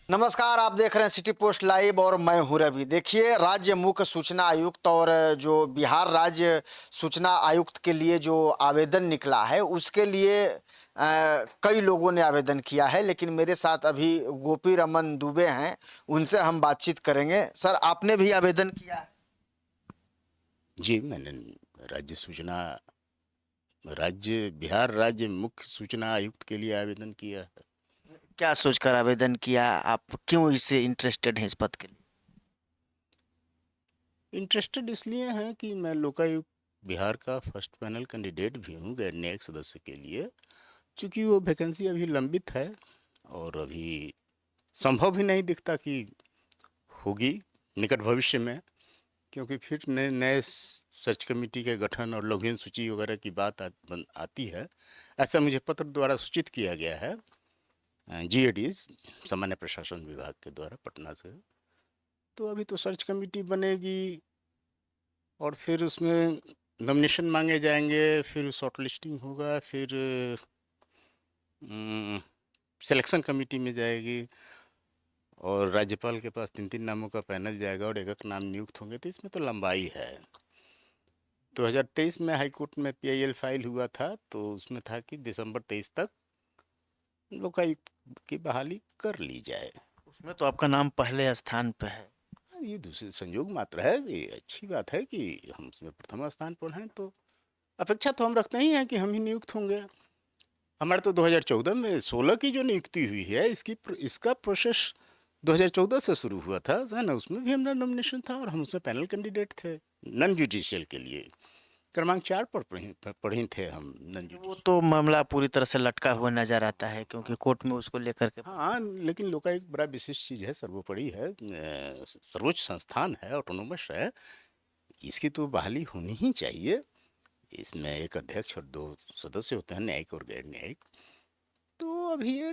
नमस्कार, आप देख रहे हैं सिटी पोस्ट लाइव और मैं हूं रवि। देखिए, राज्य मुख्य सूचना आयुक्त और जो बिहार राज्य सूचना आयुक्त के लिए जो आवेदन निकला है उसके लिए कई लोगों ने आवेदन किया है, लेकिन मेरे साथ अभी गोपी रमन दुबे हैं, उनसे हम बातचीत करेंगे। सर, आपने भी आवेदन किया है? जी, मैंने राज्य सूचना राज्य बिहार राज्य मुख्य सूचना आयुक्त के लिए आवेदन किया है। क्या सोचकर आवेदन किया? आप क्यों इससे इंटरेस्टेड हैं इस पद के लिए? इंटरेस्टेड इसलिए हैं कि मैं लोकायुक्त बिहार का फर्स्ट पैनल कैंडिडेट भी हूँ गैर न्यायिक सदस्य के लिए। चूँकि वो वैकेंसी अभी लंबित है और अभी संभव भी नहीं दिखता कि होगी निकट भविष्य में, क्योंकि फिर नए नए सर्च कमेटी के गठन और लघुन सूची वगैरह की बात आती है। ऐसा मुझे पत्र द्वारा सूचित किया गया है जीएडीज सामान्य प्रशासन विभाग के द्वारा पटना से। तो अभी तो सर्च कमेटी बनेगी और फिर उसमें नॉमिनेशन मांगे जाएंगे, फिर शॉर्ट लिस्टिंग होगा, फिर सिलेक्शन कमेटी में जाएगी और राज्यपाल के पास 3-3 नामों का पैनल जाएगा और एक-एक नाम नियुक्त होंगे। तो इसमें तो लंबाई है। 2023 में हाईकोर्ट में पीआईएल फाइल हुआ था, तो उसमें था कि दिसंबर 23 तक लोकायुक्त की बहाली कर ली जाए। उसमें तो आपका नाम पहले स्थान पे है। ये दूसरे संयोग मात्र है। ये अच्छी बात है कि हम उसमें प्रथम स्थान पर हैं, तो अपेक्षा तो हम रखते ही हैं कि हम ही नियुक्त होंगे। हमारे तो 2014 में 16 की जो नियुक्ति हुई है, इसका प्रोसेस 2014 से शुरू हुआ था, है ना। उसमें भी हमारा नॉमिनेशन था और हम उसमें पैनल कैंडिडेट थे नॉन जुडिशियल के लिए। क्रमांक 4 पर पढ़े थे हम नॉन वो जुडिशियल। तो मामला पूरी तरह से लटका हुआ नजर आता है, क्योंकि कोर्ट में उसको लेकर के हाँ, लेकिन लोकायुक्त बड़ा विशिष्ट चीज़ है, सर्वोपरि है, सर्वोच्च संस्थान है, ऑटोनोमस है। इसकी तो बहाली होनी ही चाहिए। इसमें एक अध्यक्ष और 2 सदस्य होते हैं, न्यायिक और गैर न्यायिक। तो अभी ये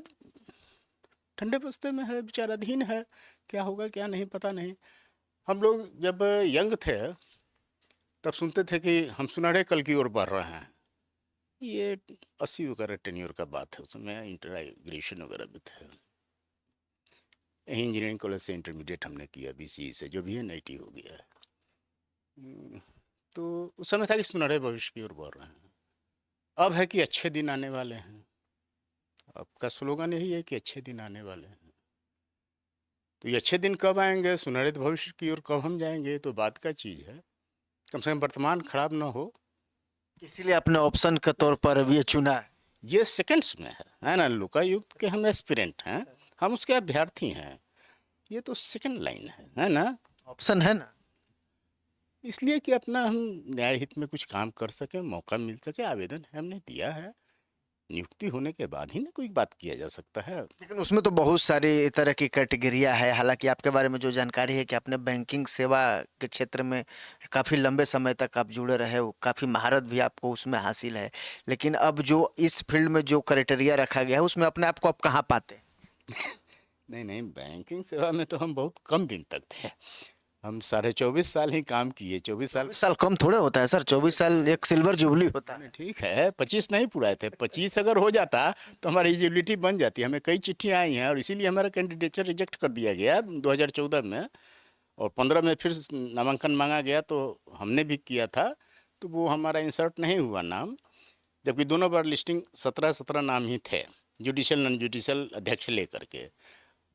ठंडे बस्ते में है, विचाराधीन है। क्या होगा क्या नहीं पता नहीं। हम लोग जब यंग थे तब सुनते थे कि हम सुनहरे कल की ओर बढ़ रहे हैं। ये 80 वगैरह टेन्योर का बात है, उसमें इंटर ग्रेजुएशन वगैरह भी थे। यहीं इंजीनियरिंग कॉलेज से इंटरमीडिएट हमने किया, बीसीई से, जो भी है NIT हो गया है। तो उस समय था कि सुनहरे भविष्य की ओर बढ़ रहे हैं। अब है कि अच्छे दिन आने वाले हैं। अब का स्लोगन यही है कि अच्छे दिन आने वाले हैं। तो ये अच्छे दिन कब आएंगे, सुनहरे भविष्य की ओर कब हम जाएंगे, तो बात का चीज़ है। कम से कम वर्तमान खराब ना हो। इसीलिए अपने ऑप्शन के तौर पर अब ये चुना है। ये सेकंड्स में है ना। लोकायुक्त के हम एस्पिरेंट हैं, हम उसके अभ्यर्थी हैं। ये तो सेकंड लाइन है ना। ऑप्शन है ना। इसलिए कि अपना हम न्याय हित में कुछ काम कर सकें, मौका मिल सके, आवेदन हमने दिया है। नियुक्ति होने के बाद ही ना कोई बात किया जा सकता है। लेकिन उसमें तो बहुत सारी तरह की कैटेगरिया है। हालांकि आपके बारे में जो जानकारी है कि आपने बैंकिंग सेवा के क्षेत्र में काफ़ी लंबे समय तक आप जुड़े रहे हो, काफ़ी महारत भी आपको उसमें हासिल है। लेकिन अब जो इस फील्ड में जो क्राइटेरिया रखा गया है उसमें अपने आप को आप कहाँ पाते हैं? नहीं नहीं, बैंकिंग सेवा में तो हम बहुत कम दिन तक थे। हम 24.5 साल ही काम किए, 24 साल। 24 साल कम थोड़े होता है सर, 24 साल एक सिल्वर जुबली होता नहीं है। ठीक है, 25 नहीं पूरा थे। 25 अगर हो जाता तो हमारी एलिजिबिलिटी बन जाती। हमें कई चिट्ठियाँ आई हैं और इसीलिए हमारा कैंडिडेचर रिजेक्ट कर दिया गया 2014 में। और 15 में फिर नामांकन मांगा गया, तो हमने भी किया था, तो वो हमारा इंसर्ट नहीं हुआ नाम। जबकि दोनों बार लिस्टिंग 17-17 नाम ही थे, जुडिशियल नॉन जुडिशियल अध्यक्ष लेकर के।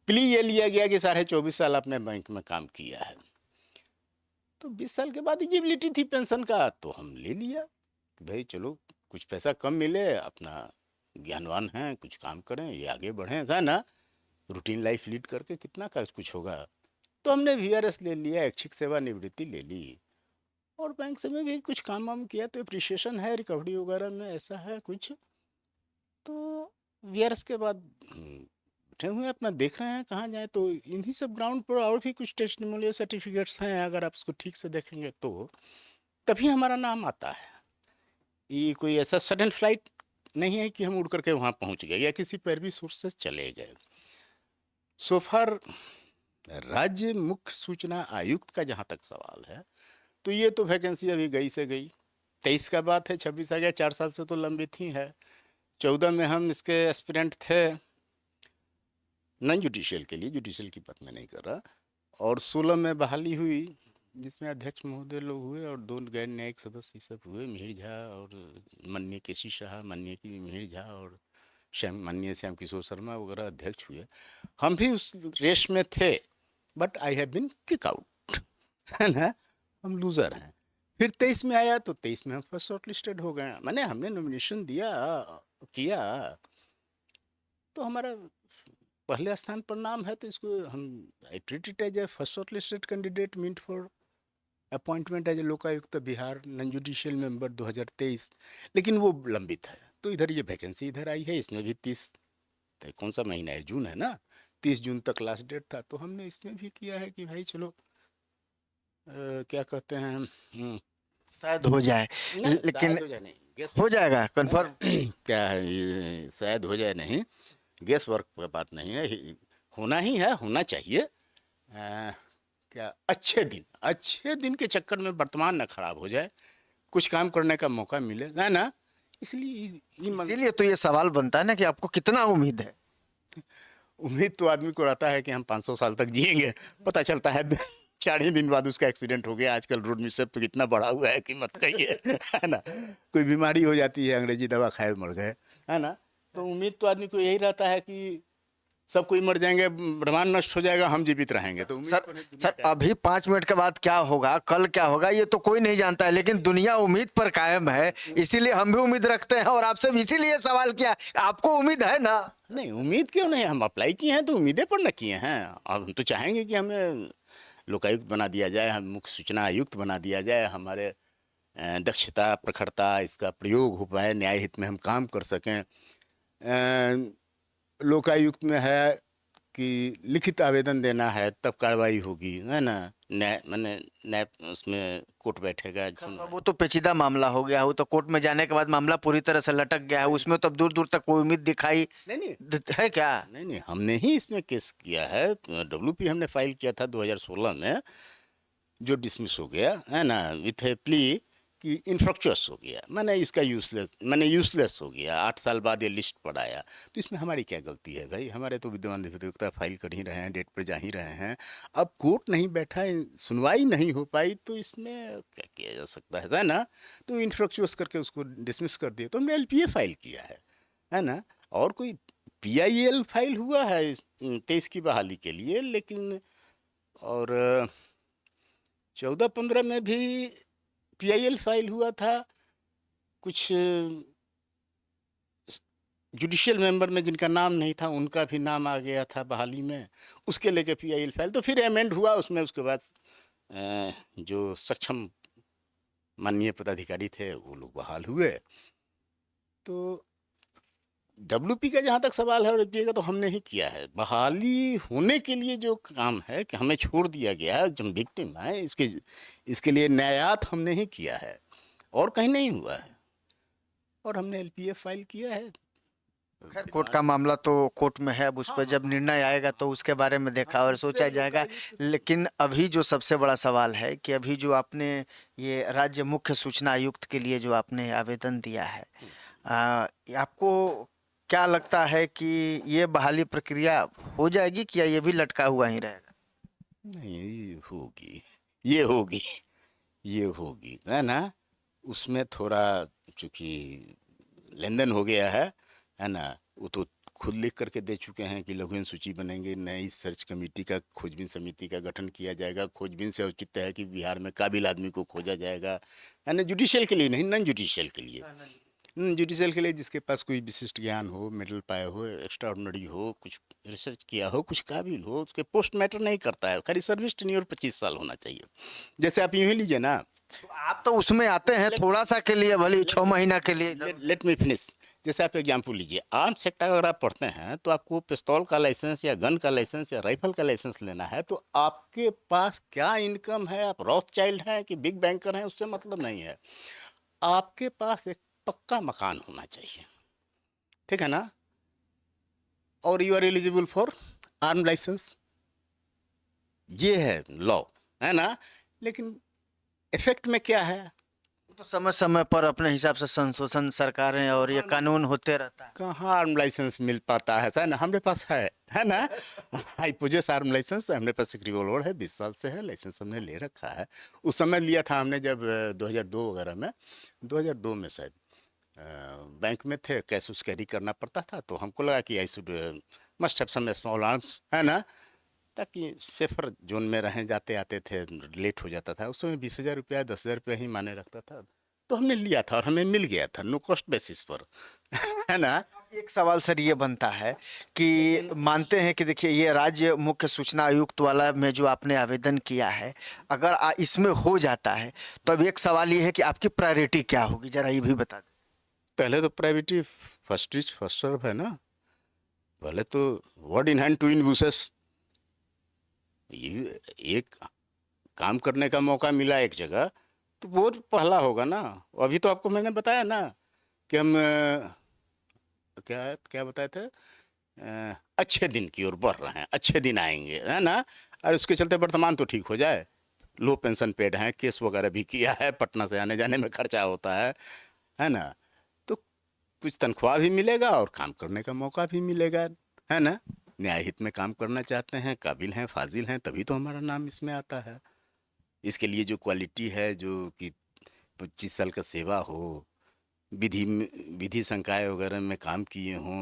प्ली ये लिया गया कि 24.5 साल आपने बैंक में काम किया है। तो 20 साल के बाद एलिजिबिलिटी थी पेंशन का, तो हम ले लिया कि भाई चलो कुछ पैसा कम मिले, अपना ज्ञानवान हैं, कुछ काम करें, ये आगे बढ़ें, है ना। रूटीन लाइफ लीड करके कितना का कुछ होगा। तो हमने VRS ले लिया, ऐच्छिक सेवा निवृत्ति ले ली। और बैंक से में भी कुछ काम वाम किया, तो अप्रिसिएशन है रिकवरी वगैरह में, ऐसा है कुछ। तो VRS के बाद बैठे हुए हैं, अपना देख रहे हैं कहाँ जाए। तो इन्हीं सब ग्राउंड पर और भी कुछ टेस्टिमोनियल सर्टिफिकेट्स हैं, अगर आप उसको ठीक से देखेंगे तो तभी हमारा नाम आता है। ये कोई ऐसा सडन फ्लाइट नहीं है कि हम उड़ करके वहाँ पहुँच गए या किसी पैरवी सोर्स से चले गए। सोफार राज्य मुख्य सूचना आयुक्त का जहाँ तक सवाल है, तो ये तो वैकेंसी अभी गई से गई। 23 का बात है, 26 आ गया, 4 साल से तो लंबित ही है। 14 में हम इसके एस्पिरेंट थे, नॉन जुडिशियल के लिए, जुडिशियल की बात मैं नहीं कर रहा। और 16 में बहाली हुई, जिसमें अध्यक्ष महोदय लोग हुए और 2 गैर न्यायिक सदस्य सब हुए, मिहिर झा और माननीय केसी शाह, माननीय की मिहिर झा और माननीय श्याम किशोर शर्मा वगैरह अध्यक्ष हुए। हम भी उस रेस में थे, but I have been kick out, है ना, हम लूज़र हैं। फिर 23 में आया तो 23 में हम फर्स्ट शॉर्ट लिस्टेड हो गए। मैंने हमने नॉमिनेशन दिया किया तो हमारा पहले स्थान पर नाम है, तो इसको हम I treat it as a first short listed candidate meet for appointment as a Lokayukta Bihar non judicial member 2023। लेकिन वो लंबित है, तो इधर ये वैकेंसी इधर आई है, इसमें भी 30 कौन सा महीना है, जून है ना, 30 जून तक लास्ट डेट था। तो हमने इसमें भी किया है कि भाई चलो क्या कहते हैं, शायद हो जाए, नहीं लेकिन शायद हो जाए नहीं, गेस हो जाएगा कंफर्म। क्या है ये, शायद हो जाए नहीं, गेस वर्क का बात नहीं है, होना ही है, होना चाहिए। क्या अच्छे दिन के चक्कर में वर्तमान न खराब हो जाए, कुछ काम करने का मौका मिले ना, इसलिए इसीलिए तो ये सवाल बनता है ना कि आपको कितना उम्मीद है। उम्मीद तो आदमी को रहता है कि हम 500 साल तक जिएंगे, पता चलता है 4 ही दिन बाद उसका एक्सीडेंट हो गया। आजकल रोड मिसअप तो कितना बढ़ा हुआ है कि मत कहिए, है ना, कोई बीमारी हो जाती है, अंग्रेजी दवा खाए मर गए, है ना। तो उम्मीद तो आदमी को यही रहता है कि सब कोई मर जाएंगे, ब्रह्मांड नष्ट हो जाएगा, हम जीवित रहेंगे। तो उम्मीद को नहीं, दुनिया सर अभी 5 मिनट के बाद क्या होगा, कल क्या होगा, ये तो कोई नहीं जानता है, लेकिन दुनिया उम्मीद पर कायम है, इसीलिए हम भी उम्मीद रखते हैं और आपसे भी इसीलिए सवाल किया। आपको उम्मीद है ना? नहीं, उम्मीद क्यों नहीं, हम अप्लाई किए हैं तो उम्मीदें पर न किए हैं। अब हम तो चाहेंगे कि हमें लोकायुक्त बना दिया जाए, हम मुख्य सूचना आयुक्त बना दिया जाए, हमारे दक्षता प्रखरता इसका प्रयोग हो पाए, न्याय हित में हम काम कर सकें। लोकायुक्त में है कि लिखित आवेदन देना है तब कार्रवाई होगी, है ना, न्याय मैंने न्याय उसमें कोर्ट बैठेगा। वो तो पेचीदा मामला हो गया, वो तो कोर्ट में जाने के बाद मामला पूरी तरह से लटक गया है, उसमें तो अब दूर दूर तक कोई उम्मीद दिखाई नहीं है क्या? नहीं, हमने ही इसमें केस किया है, WP हमने फाइल किया था 2016 में, जो डिसमिस हो गया, है ना, विथ ए प्ली कि इनफ्रक्चुअस हो गया, मैंने इसका यूजलेस हो गया। 8 साल बाद ये लिस्ट पर आया, तो इसमें हमारी क्या गलती है भाई? हमारे तो विद्यमान अधिवक्ता फाइल कर ही रहे हैं, डेट पर जा ही रहे हैं। अब कोर्ट नहीं बैठा, सुनवाई नहीं हो पाई, तो इसमें क्या किया जा सकता है ना। तो इनफ्रक्चुअस करके उसको डिसमिस कर दिया, तो हमने LPA फाइल किया है ना। और कोई PIL फाइल हुआ है 23 की बहाली के लिए, लेकिन और 14-15 में भी PIL फाइल हुआ था। कुछ जुडिशियल मेंबर में जिनका नाम नहीं था, उनका भी नाम आ गया था बहाली में, उसके लेके PIL फाइल, तो फिर अमेंड हुआ उसमें। उसके बाद जो सक्षम माननीय पदाधिकारी थे वो लोग बहाल हुए। तो WP का जहाँ तक सवाल है और LPA का, तो हमने ही किया है। बहाली होने के लिए जो काम है कि हमें छोड़ दिया गया है, जब विक्टिम है, इसके लिए न्यायात हमने ही किया है और कहीं नहीं हुआ है, और हमने LPA फाइल किया है। खैर कोर्ट का मामला तो कोर्ट में है, अब उस पर जब निर्णय आएगा तो उसके बारे में देखा और सोचा जाएगा। लेकिन अभी जो सबसे बड़ा सवाल है कि अभी जो आपने ये राज्य मुख्य सूचना आयुक्त के लिए जो आपने आवेदन दिया है, आपको क्या लगता है कि ये बहाली प्रक्रिया हो जाएगी कि या ये भी लटका हुआ ही रहेगा? नहीं, ये होगी, है ना। उसमें थोड़ा चूँकि लेन देन हो गया है ना। वो तो खुद लिख करके दे चुके हैं कि लघु सूची बनेंगे, नई सर्च कमेटी का, खोजबीन समिति का गठन किया जाएगा। खोजबीन से औचित्य है कि बिहार में काबिल आदमी को खोजा जाएगा, है ना, जुडिशियल के लिए नहीं, नॉन जुडिशियल के लिए। जुडिशियल के लिए जिसके पास कोई विशिष्ट ज्ञान हो, मेडल पाया हो, एक्स्ट्रा ऑर्डिनरी हो, कुछ रिसर्च किया हो, कुछ काबिल हो, उसके पोस्ट मैटर नहीं करता है, खाली सर्विस टेन्योर 25 साल होना चाहिए। जैसे आप यूँ ही लीजिए ना, तो आप तो उसमें आते हैं थोड़ा सा के लिए, भले 6 महीना के लिए। Let me finish. जैसे आप एग्जाम्पल लीजिए, आर्म्स सेक्टर अगर आप पढ़ते हैं तो आपको पिस्तौल का लाइसेंस या गन का लाइसेंस या राइफल का लाइसेंस लेना है, तो आपके पास क्या इनकम है, आप रॉथ चाइल्ड हैं कि बिग बैंकर हैं, उससे मतलब नहीं है। आपके पास एक पक्का मकान होना चाहिए, ठीक है ना, और you are eligible for arm license, ये है लॉ, है ना। लेकिन इफेक्ट में क्या है, तो समय समय पर अपने हिसाब से संशोधन सरकारें और ये कानून होते रहता है। कहाँ आर्म लाइसेंस मिल पाता है सर ना, हमारे पास है ना। आई पोजेस आर्म लाइसेंस, हमारे पास एक रिवॉल्वर है, 20 साल से है, लाइसेंस हमने ले रखा है। उस समय लिया था हमने जब 2002 वगैरह में, 2002 में शायद बैंक में थे, कैश उस कैरी करना पड़ता था, तो हमको लगा कि I should must have some small arms, है ना, ताकि सेफर जोन में रहें, जाते आते थे, लेट हो जाता था। उस समय 20,000 रुपया 10,000 रुपया ही माने रखता था, तो हमने लिया था और हमें मिल गया था नो कॉस्ट बेसिस पर। है ना। एक सवाल सर ये बनता है कि मानते हैं कि देखिए ये राज्य मुख्य सूचना आयुक्त वाला में जो आपने आवेदन किया है, अगर इसमें हो जाता है तो अब एक सवाल ये है कि आपकी प्रायोरिटी क्या होगी, जरा ये भी बता दें। पहले तो priority first reach first serve है ना। पहले तो word in hand two in bushes, ये एक काम करने का मौका मिला एक जगह, तो वो पहला होगा ना। अभी तो आपको मैंने बताया ना कि हम क्या क्या बताए थे, अच्छे दिन की ओर बढ़ रहे हैं, अच्छे दिन आएंगे, है ना। और उसके चलते वर्तमान तो ठीक हो जाए, लो पेंशन पेड हैं, केस वगैरह भी किया है, पटना से आने जाने में खर्चा होता है ना। तो कुछ तनख्वाह भी मिलेगा और काम करने का मौका भी मिलेगा, है ना। न्याय हित में काम करना चाहते हैं, काबिल हैं, फाजिल हैं, तभी तो हमारा नाम इसमें आता है। इसके लिए जो क्वालिटी है, जो कि 25 साल का सेवा हो, विधि संकाय वगैरह में काम किए हों,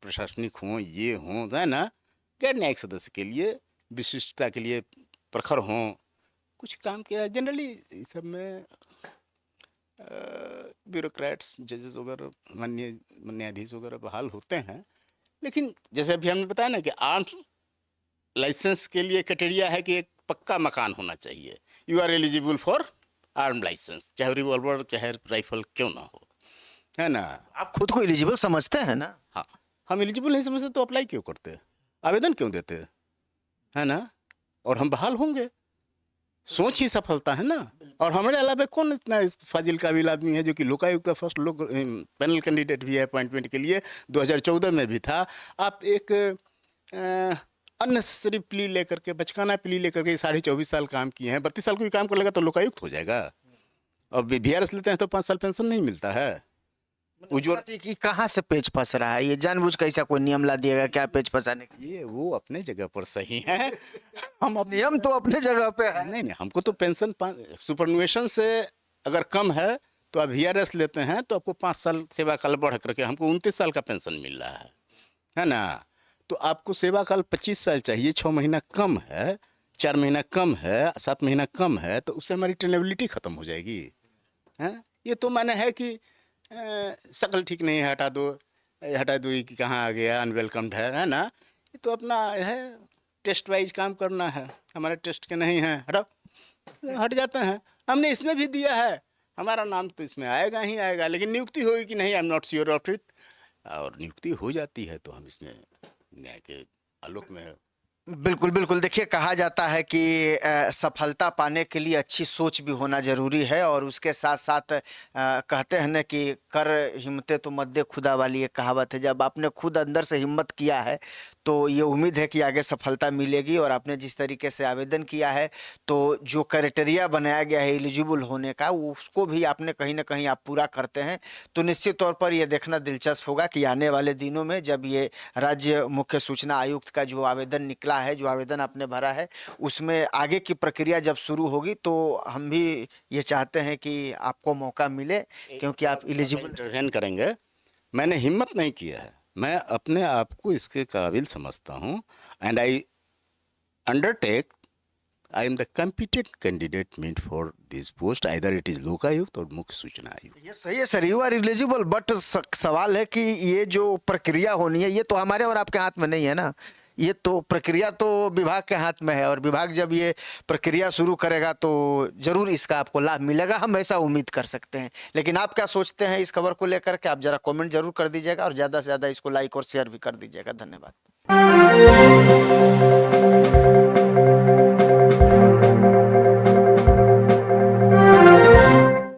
प्रशासनिक हों, ये हों, है ना, गैर न्यायिक सदस्य के लिए विशिष्टता के लिए प्रखर हों, कुछ काम किया। जनरली इस सब में ब्यूरोक्रेट्स, जजेस वगैरह, न्यायाधीश वगैरह बहाल होते हैं। लेकिन जैसे अभी हमने बताया ना कि आर्म्स लाइसेंस के लिए क्राइटेरिया है कि एक पक्का मकान होना चाहिए। You are eligible for arm license, चाहे रिवॉल्वर चाहे राइफल क्यों ना हो, है ना। आप खुद को एलिजिबल समझते हैं ना? हाँ, हम एलिजिबल नहीं समझते तो अप्लाई क्यों करते, आवेदन क्यों देते, है ना। और हम बहाल होंगे, सोच ही सफलता है ना। और हमारे अलावा कौन इतना फाजिल काबिल आदमी है जो कि लोकायुक्त का फर्स्ट लोग पैनल कैंडिडेट भी है अपॉइंटमेंट के लिए, 2014 में भी था। आप एक अननेसेसरी प्ली लेकर के, बचकाना प्ली लेकर के 24.5 साल काम किए हैं, 32 साल को भी काम कर लेगा तो लोकायुक्त हो जाएगा। और VRS लेते हैं तो 5 साल पेंशन नहीं मिलता है। उज्जवल कि कहाँ से पेच फंस रहा है, ये जानबूझ के ऐसा कोई नियम ला दिएगा क्या पेच फंसाने के? ये वो अपने जगह पर सही है। हम अपने नियम तो अपने जगह पे है। नहीं, हमको तो पेंशन सुपरनुएशन से अगर कम है तो आप VRS लेते हैं तो आपको 5 साल सेवा काल बढ़ करके हमको 29 साल का पेंशन मिल रहा है ना। तो आपको सेवा काल 25 साल चाहिए, 6 महीना कम है, 4 महीना कम है, 7 महीना कम है, तो उससे हमारी टेनेबिलिटी ख़त्म हो जाएगी। हैं, ये तो माने है कि शक्ल ठीक नहीं है, हटा दो ये कि कहाँ आ गया, अनवेलकम्ड है ना। ये तो अपना है, टेस्ट वाइज काम करना है, हमारे टेस्ट के नहीं हैं, हट जाते हैं। हमने इसमें भी दिया है, हमारा नाम तो इसमें आएगा ही आएगा, लेकिन नियुक्ति होगी कि नहीं, I am not sure of it. और नियुक्ति हो जाती है तो हम इसमें न्याय के आलोक में। बिल्कुल बिल्कुल, देखिए कहा जाता है कि सफलता पाने के लिए अच्छी सोच भी होना जरूरी है, और उसके साथ साथ कहते हैं ना कि कर हिम्मतें तो मद्दे खुदा वाली एक कहावत है। जब आपने खुद अंदर से हिम्मत किया है तो ये उम्मीद है कि आगे सफलता मिलेगी। और आपने जिस तरीके से आवेदन किया है तो जो क्राइटेरिया बनाया गया है एलिजिबल होने का, उसको भी आपने कहीं ना कहीं आप पूरा करते हैं। तो निश्चित तौर पर यह देखना दिलचस्प होगा कि आने वाले दिनों में जब ये राज्य मुख्य सूचना आयुक्त का जो आवेदन निकला है, जो आवेदन आपने भरा है, उसमें आगे की प्रक्रिया जब शुरू होगी तो हम भी ये चाहते हैं कि आपको मौका मिले, क्योंकि आप एलिजिबल इंटरवेन करेंगे। मैंने हिम्मत नहीं किया है, मैं अपने आप को इसके काबिल समझता हूँ। And I undertake I am the competent candidate meet for this post, either it is Lokayukta और मुख्य सूचना आयुक्त। ये सही है sir, you are eligible, but सवाल है कि ये जो प्रक्रिया होनी है ये तो हमारे और आपके हाथ में नहीं है ना। ये तो प्रक्रिया तो विभाग के हाथ में है, और विभाग जब ये प्रक्रिया शुरू करेगा तो जरूर इसका आपको लाभ मिलेगा, हम ऐसा उम्मीद कर सकते हैं। लेकिन आप क्या सोचते हैं इस खबर को लेकर के, आप जरा कमेंट जरूर कर दीजिएगा, और ज़्यादा से ज़्यादा इसको लाइक और शेयर भी कर दीजिएगा। धन्यवाद।